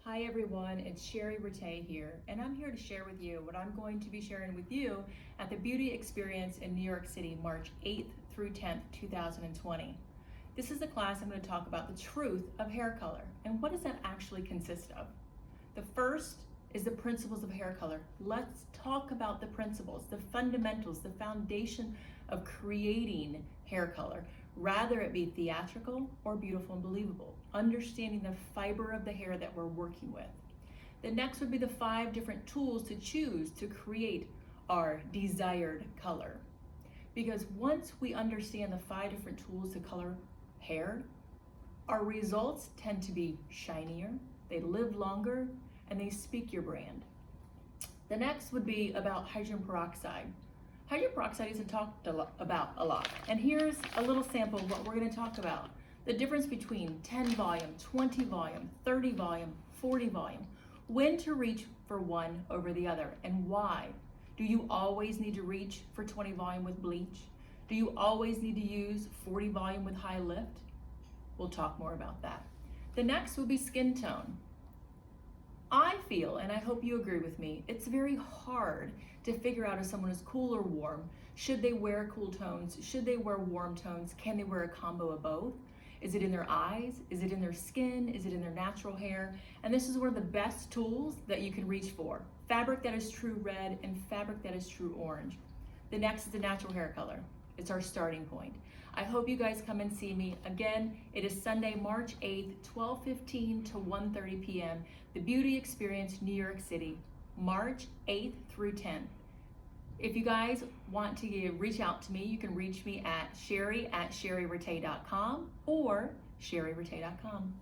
Hi everyone, it's Sherry Rattay here, and I'm here to share with you what I'm going to be sharing with you at the Beauty Experience in New York City, March 8th through 10th, 2020. This is a class I'm going to talk about the truth of hair color and what does that actually consist of. The first is the principles of hair color. Let's talk about the principles, the fundamentals, the foundation of creating hair color. Rather it be theatrical or beautiful and believable, understanding the fiber of the hair that we're working with. The next would be the 5 different tools to choose to create our desired color. Because once we understand the 5 different tools to color hair, our results tend to be shinier, they live longer, and they speak your brand. The next would be about hydrogen peroxide. Hydrogen peroxide isn't talked about a lot. And here's a little sample of what we're going to talk about. The difference between 10 volume, 20 volume, 30 volume, 40 volume. When to reach for one over the other and why. Do you always need to reach for 20 volume with bleach? Do you always need to use 40 volume with high lift? We'll talk more about that. The next will be skin tone. I feel, and I hope you agree with me, it's very hard to figure out if someone is cool or warm. Should they wear cool tones? Should they wear warm tones? Can they wear a combo of both? Is it in their eyes? Is it in their skin? Is it in their natural hair? And this is one of the best tools that you can reach for. Fabric that is true red and fabric that is true orange. The next is the natural hair color. It's our starting point. I hope you guys come and see me. Again, it is Sunday, March 8th, 12:15 to 1:30 p.m. The Beauty Experience, New York City, March 8th through 10th. If you guys want to reach out to me, you can reach me at sherry@sherryrattay.com or sherryrattay.com.